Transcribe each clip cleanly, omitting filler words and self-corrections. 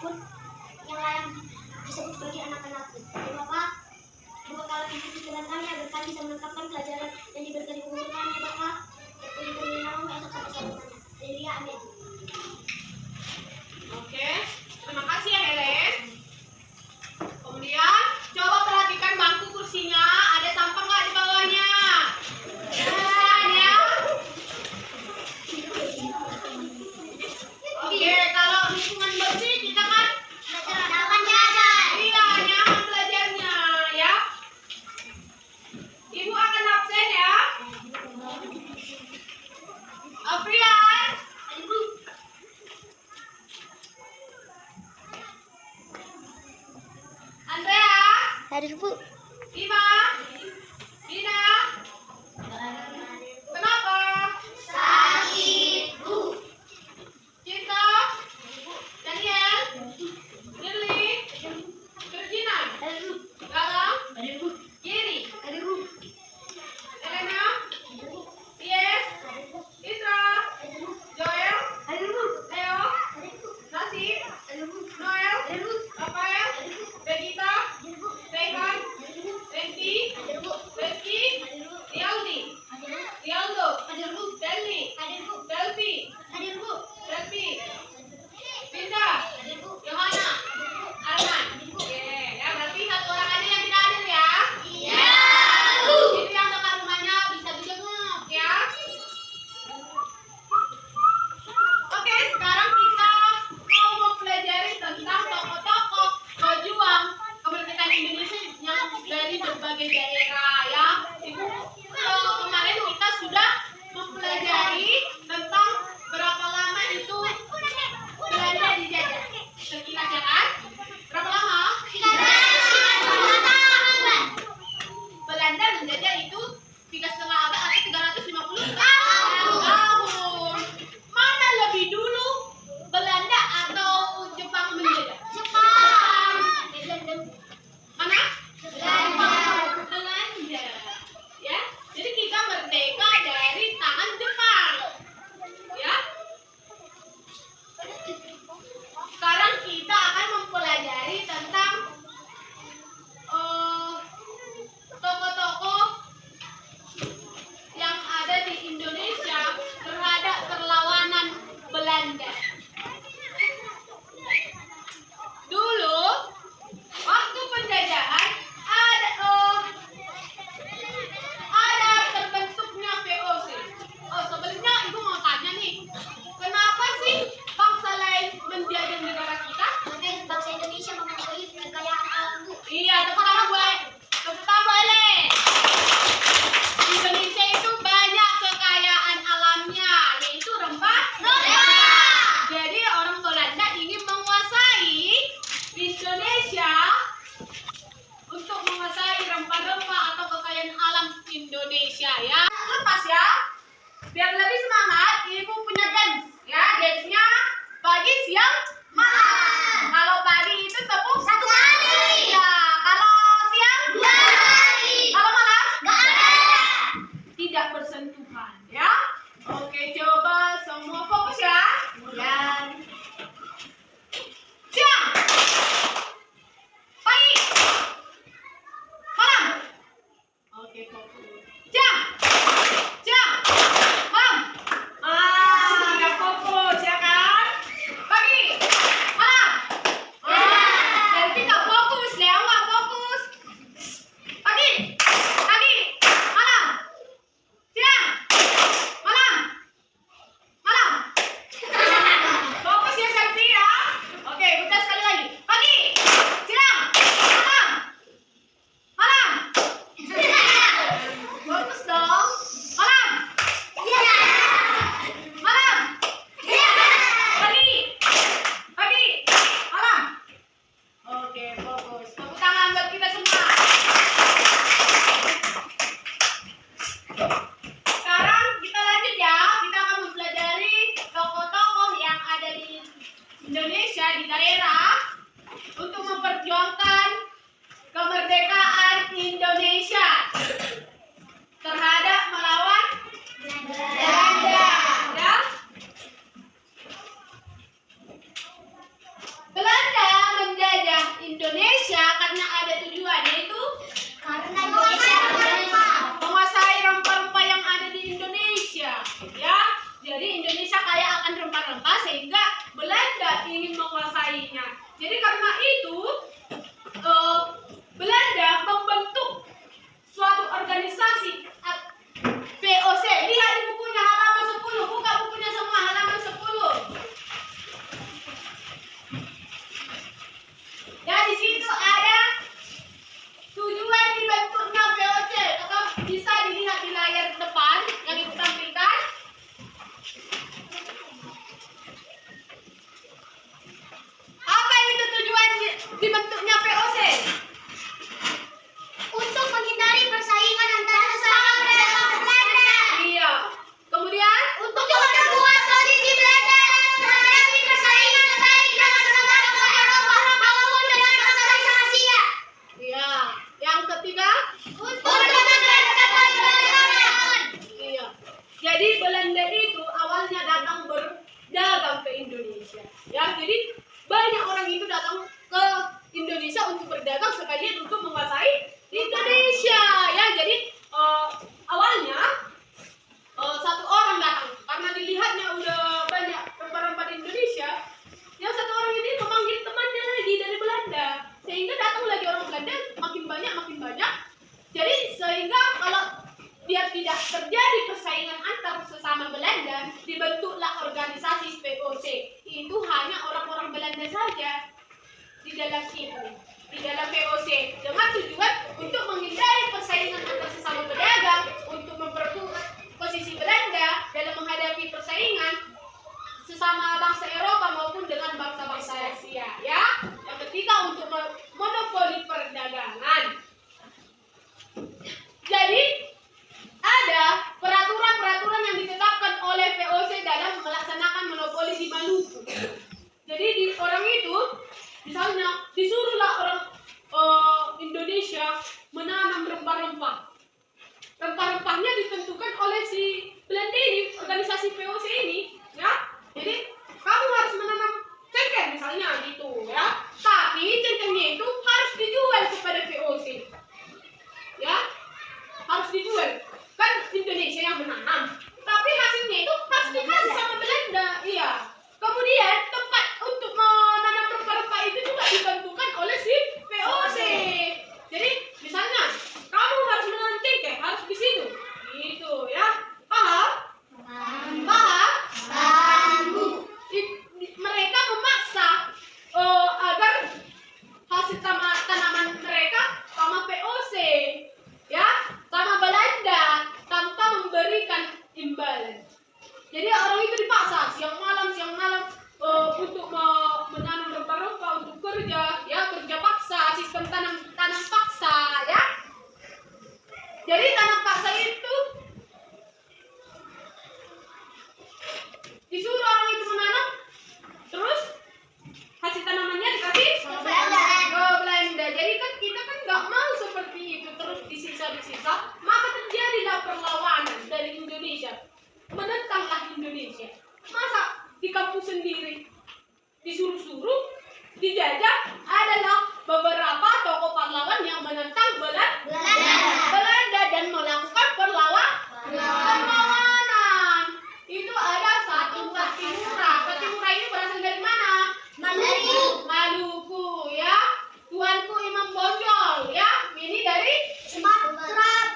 siapapun yang layak disebut sebagai anak-anakku. Ya Bapak, berbekal pikiran kami agar kami bisa menangkapkan pelajaran yang diberikan di guru kami, Bapak. Terpilih namamu esok sampai selamanya. Haleluya, amin. Oke, terima kasih ya Helen. Kemudian coba perhatikan bangku kursinya, ada sampah nggak di bawahnya? Ya. Oke, kalau lingkungan bersih kita kan iya nyaman belajarnya ya. Ibu akan absen ya. Afrian. Andrea. Hadir, Bu. Ima. Dina. Kenapa? Sakit, Bu. Cinta. Daniel. Lily. Virginia. Galang. Giri. Elena. Yes. Itra. Joel. Leo. Nasib. Noel. Rafael. Begita. Rehan. Renti. Reski. Rialdi. Rialdo. Selmi. Selvi. Selvi. Pinda. Yohana. Arman. Oke, ya berarti satu orang aja yang tidak hadir ya. Itu yang dekat rumahnya bisa dijenguk ya. Oke, sekarang kita mau mempelajari tentang tokoh-tokoh pejuang kemerdekaan Indonesia yang dari berbagai daerah ya. Ibu, kemarin kita sudah mempelajari tentang berapa lama itu Belanda dijajah. Sekilas ya kan? Berapa lama? Belanda menjajah itu 3,5 abad atau 350 tahun. Mana lebih dulu, Belanda atau Jepang menjajah? Mana? Belanda. Ya. Jadi kita merdeka dari tangan Jepang. Ya. Sekarang kita akan mempelajari tentang tokoh-tokoh yang ada di Indonesia terhadap perlawanan Belanda. Dulu waktu penjajahan ada terbentuknya VOC. Sebelumnya ibu mau tanya nih, kenapa sih bangsa lain menjajah negara kita? Bangsa Indonesia mengakui kekayaan alam, Bu. Iya, tepuk tangan boleh. Indonesia itu banyak kekayaan alamnya, yaitu rempah. Jadi orang Belanda ingin menguasai Indonesia untuk menguasai rempah-rempah atau kekayaan alam Indonesia ya. Lepas ya, biar lebih semangat, ibu punya dance ya. Dance-nya pagi, siang, malam. Kalau pagi itu tepuk 1 kali. Ya, kalau siang 2 kali. Kalau malam tidak bersentuhan ya. Oke, coba semua fokus ya. Dan siang, pagi, malam. Oke, fokus. Siang, malam. Nggak fokus ya kan? Pagi, malam. Jadi nggak fokus, Leo nggak fokus. Pagi, malam. Siang, malam. Fokus ya Selfie ya. Oke, buka sekali lagi. Pagi, siang, malam. Fokus dong. Malam. Pagi, malam. Oke, fokus. Tepuk tangan buat kita semua. Sekarang kita lanjut ya. Kita akan mempelajari tokoh-tokoh yang ada di Indonesia, di daerah, untuk memperjuangkan kemerdekaan Indonesia terhadap melawan Belanda. Ya. Belanda Ya, jadi banyak orang itu datang ke Indonesia untuk berdagang sekalian untuk menguasai Indonesia. Ya, jadi awalnya satu orang datang karena dilihatnya udah banyak rempah-rempah di Indonesia. Yang satu orang ini memanggil temannya lagi dari Belanda, sehingga datang lagi orang Belanda makin banyak. Jadi sehingga kalau biar tidak terjadi persaingan antar sesama Belanda, dibentuklah organisasi VOC. Itu hanya orang-orang Belanda saja di dalam VOC dengan tujuan untuk menghindari persaingan antar sesama pedagang, untuk memperkuat posisi Belanda dalam menghadapi persaingan sesama bangsa Eropa maupun dengan bangsa-bangsa Asia. Ya, yang ketiga untuk monopoli perdagangan. Jadi ada peraturan-peraturan yang ditetapkan oleh VOC dalam melaksanakan monopoli di Maluku. Jadi orang itu misalnya disuruhlah orang Indonesia menanam rempah-rempah. Rempah-rempahnya ditentukan oleh si Belanda ini, organisasi VOC ini, ya. Jadi kamu harus menanam cengkeh misalnya gitu, ya. Tapi cengkehnya itu harus dijual kepada VOC, ya. Harus dijual. Kan Indonesia yang menanam, tapi hasilnya itu harus dikasih sama Belanda, iya. Kemudian tempat untuk menanam rempah-rempah itu juga ditentukan oleh si VOC. Jadi misalnya kamu harus menanam cengkeh, harus di situ, gitu ya. Paham? Mereka memaksa agar hasil tanaman mereka sama VOC, ya, sama Belanda tanpa memberikan imbalan. Jadi orang itu dipaksa siang malam untuk menanam rempah-rempah, untuk kerja, ya, kerja paksa, sistem tanam paksa, ya. Jadi tanam paksa itu disuruh orang itu menanam, terus hasil tanamannya dikasih ke Belanda. Jadi kan kita kan nggak mau seperti itu terus disisa, maka terjadilah perlawanan dari Indonesia, menentanglah Indonesia. Masa di kampung sendiri disuruh-suruh dijajah? Adalah beberapa tokoh pahlawan yang menentang Belanda dan melakukan perlawanan. Itu ada satu Patimura ini berasal dari mana? Maluku, ya. Tuanku Imam Bonjol, ya. Ini dari Sumatera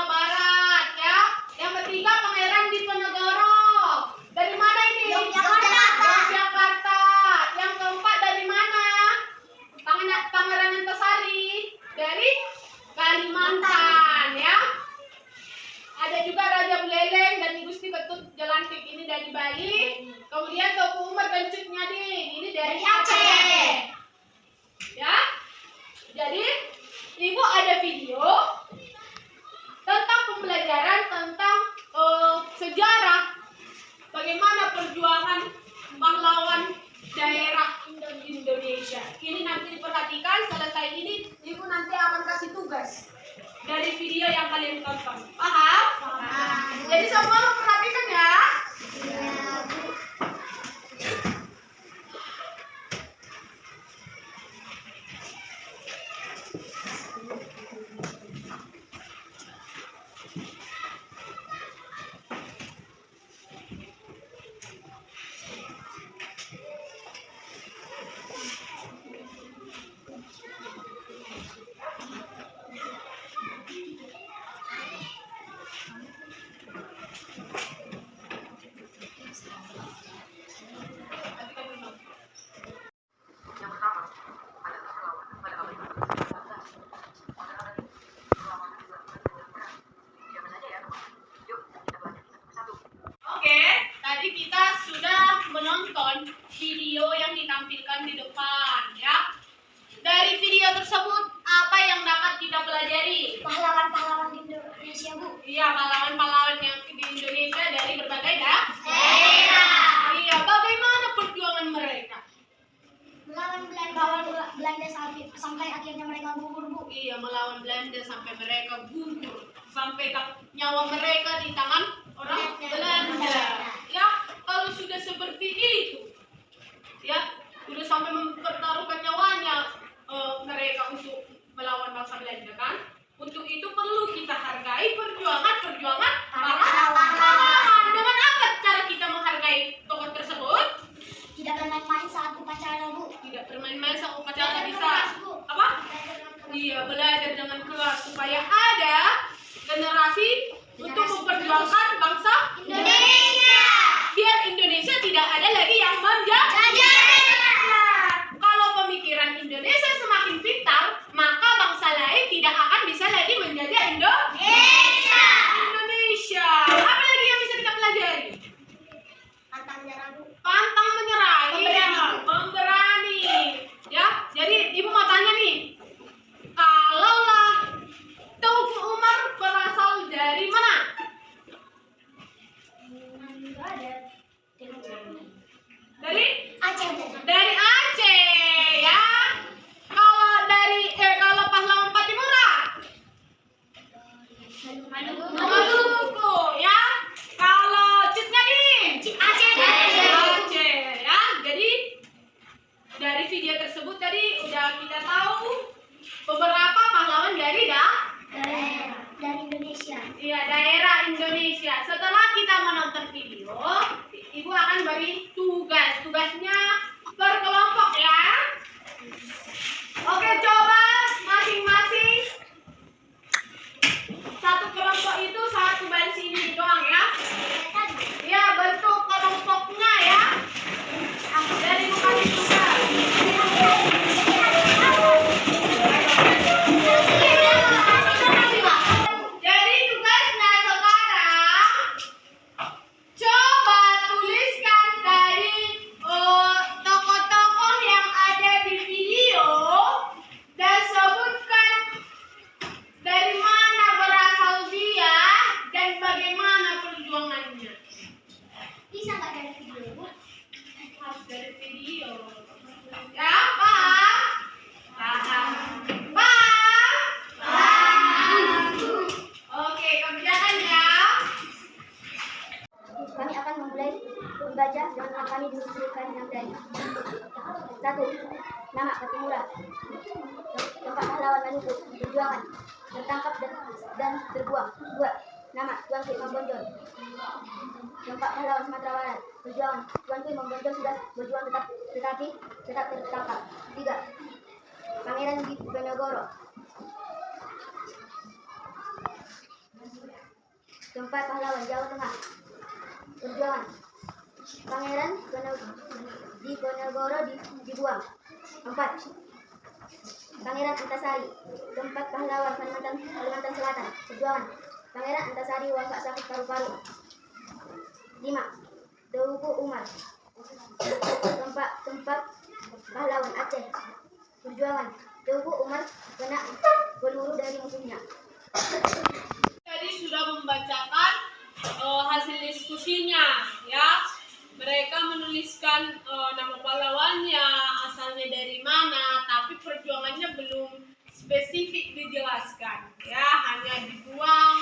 Barat, ya. Yang ketiga Pangeran Diponegoro. Dari mana ini? Yogyakarta. Yang keempat dari mana? Pangeran Antasari dari Kalimantan, ya. Ada juga Raja Buleleng dan Gusti Ketut Jelantik, ini dari Bali. Kemudian Teuku Umar Kencut Nyadin, ini dari Aceh. Ya. Jadi Ibu ada video tentang pembelajaran tentang sejarah bagaimana perjuangan pahlawan daerah Indonesia. Ini nanti diperhatikan, selesai ini Ibu nanti akan kasih tugas dari video yang kalian tonton. Paham? Jadi semua memperhatikan ya. Video yang ditampilkan di depan, ya. Dari video tersebut apa yang dapat kita pelajari? Pahlawan-pahlawan di Indonesia, Bu. Iya, pahlawan-pahlawan yang di Indonesia dari berbagai daerah. Iya, bagaimana perjuangan mereka? Melawan Belanda sampai akhirnya mereka gugur, Bu. Iya, melawan Belanda sampai mereka gugur, sampai nyawa mereka di tangan orang Belanda. Ya, kalau sudah seperti itu, ya belajar dengan keras supaya ada generasi untuk memperjuangkan bangsa Indonesia. biar Indonesia tidak ada lagi yang menjajah. Kalau pemikiran Indonesia semakin pintar, maka bangsa lain tidak akan bisa lagi menjajah Indonesia. Apa lagi yang bisa kita pelajari? Pantang menyerah, Bu. Pantang menyerah, iya, pemberani. Ya, jadi ibu mau tanya nih, kalaulah Teuku Umar berasal dari mana? Enggak ada. Dari Aceh. dari Aceh, ya. Kalau pahlawan Patimura, Maluku, ya. Kalau Cut Nyadin, Aceh. Aceh, ya. Jadi dari video tersebut tadi udah kita tahu beberapa pahlawan dari Dari Indonesia. iya, daerah Indonesia. Setelah kita menonton video, ibu akan beri tugas. Tugasnya per kelompok ya. Oke, coba masing-masing satu kelompok itu satu baris ini doang ya. Ya, bentuk kelompoknya ya. Dari bukan tugas. Jadi tugasnya sekarang coba tuliskan dari tokoh-tokoh yang ada di video dan sebutkan dari mana berasal dia dan bagaimana perjuangannya. Bisa nggak dari video, Bu? Harus dari video. Ya, paham? Paham. Oke, kerjaannya. Kami akan memulai membaca dengan kami disusulkan yang dari 1. Nama Patimura. Tempat pahlawan Maluku. Perjuangan. Tertangkap dan terbuang. 2. Nama Tuan Ku Imam Bonjol. Tempat pahlawan Sumatera Barat. Perjuangan. Tuan Ku Imam Bonjol sudah berjuang tetapi tetap tertangkap. 3. Pangeran Diponegoro. Tempat pahlawan Jawa Tengah. Perjuangan. Pangeran Diponegoro dibuang. 4. Pangeran Antasari. Tempat pahlawan Kalimantan Selatan. Perjuangan. Pangeran Antasari wafat sakit paru-paru. 5. Teuku Umar. Tempat pahlawan Aceh. Perjuangan. Teuku Umar kena peluru dari musuhnya. Tadi sudah membacakan hasil diskusinya ya. Mereka menuliskan nama pahlawannya, asalnya dari mana, tapi perjuangannya belum spesifik dijelaskan ya, hanya dibuang.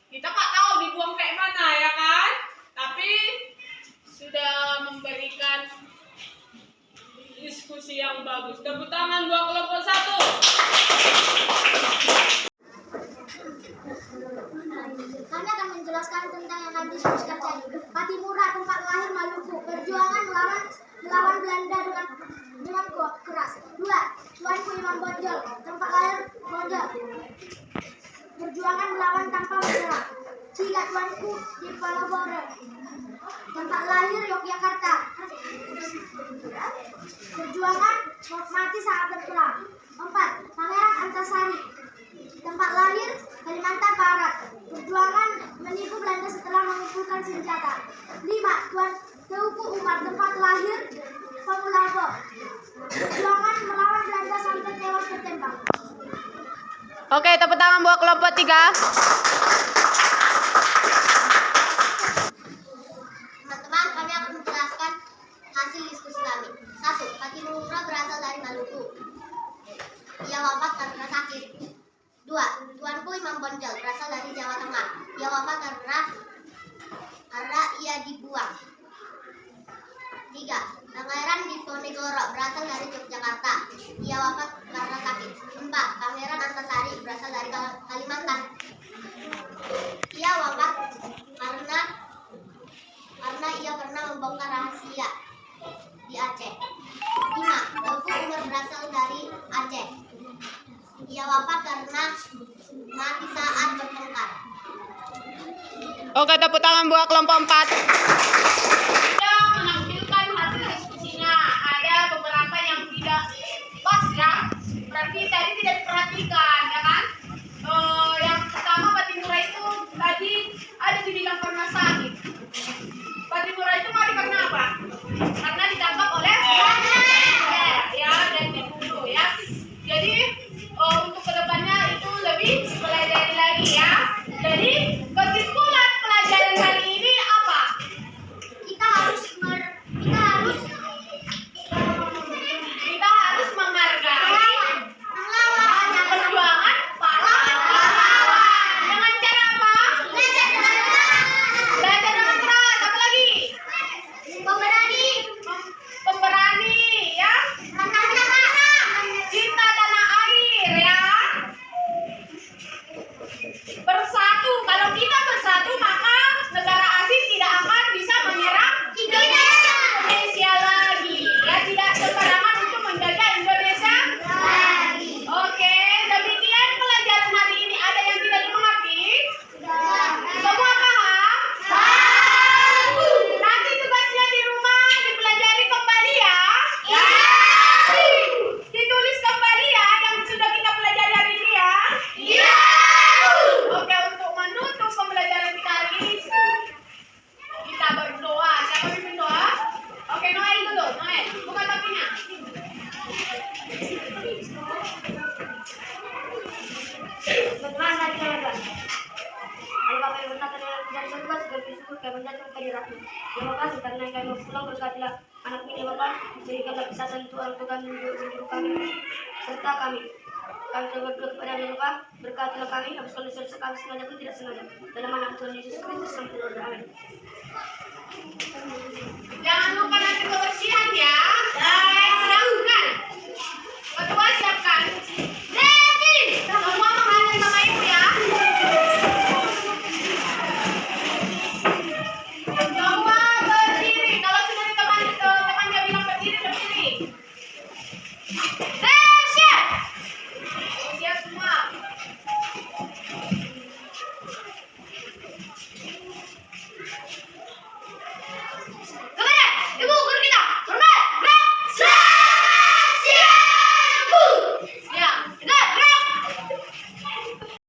Kita nggak tahu dibuang kayak mana ya kan, tapi sudah memberikan diskusi yang bagus. Tepuk tangan buat kelompok 1. Kami akan menjelaskan tentang yang kami diskusikan tadi. Patimura, tempat lahir Maluku. Perjuangan melawan Belanda dengan keras. 2. Tuan Ku Imam Bonjol. Tempat lahir Bonjol. Perjuangan melawan tanpa menyerah. 3. Tuan Ku Diponegoro. Tempat lahir Yogyakarta. Perjuangan mati saat berperang. 4. Pangeran Antasari. Tempat lahir Kalimantan Barat. Perjuangan menipu Belanda setelah mengumpulkan senjata. 5. Tuan Teuku Umar. Tempat lahir Pemulago. Perjuangan melawan Belanda sampai tewas tertembak. Oke, tepuk tangan buat kelompok 3. Teman-teman, kami akan menjelaskan hasil diskusi kami. 1. Patimura berasal dari Maluku. Ia wafat karena sakit. 2. Tuan Ku Imam Bonjol berasal dari Jawa Tengah. Ia wafat karena ia dibuang. 3. Pangeran Diponegoro berasal dari Yogyakarta. Ia wafat karena sakit. 4. Pangeran Antasari berasal dari Kalimantan. Ia wafat karena ia pernah membongkar rahasia di Aceh. 5. Teuku Umar berasal dari Aceh. Ia wafat karena mati saat bertengkar. Oke, tepuk tangan buat kelompok 4. Kita menampilkan hasil diskusinya. Ada beberapa yang tidak pas ya. Berarti tadi tidak diperhatikan, ya kan? Yang pertama Patimura itu tadi ada dibilang pernah sakit. Patimura itu mati karena apa? Karena ditangkap oleh ya dan dibunuh ya. Jadi untuk kedepannya itu lebih pelajari lagi ya. Jadi kesimpulan pelajaran kali ini apa? Kita harus menghargai perjuangan para pahlawan. Dengan cara apa? Belajar dengan keras. Apa lagi? Pemberani ya. Cinta tanah air ya. Bersatu. Kalau kita bersatu maka negara asing tidak akan bisa menyerang Indonesia lagi. Ya, tidak sembarangan untuk menjaga Indonesia lagi. Oke, demikian pelajaran hari ini. Ada yang tidak dimengerti? Semua paham? Nanti tugasnya di rumah dipelajari kembali ya. Ditulis kembali ya yang sudah kita pelajari hari ini ya. Oke, untuk menutup pembelajaran kita hari ini kita berdoa. Siapa pimpin doa? Oke, Noel dulu. Noel, buka topinya. Bagaimana hari keluarga? Allah Bapa yang berkata dan surga segala bersyukur kami menjatuhkan kehadiratmu. Terima kasih karena kami mau pulang berkatilah anak ini Bapa, berikanlah kesehatan untuk orang tua kami, guru kami, serta kami. Kami telah berdoa kepada Allah Bapa, berkatilah kami, hapuskan dosa-dosa kami sengaja pun tidak sengaja. Dalam nama Tuhan Yesus Kristus kami berdoa. Amin.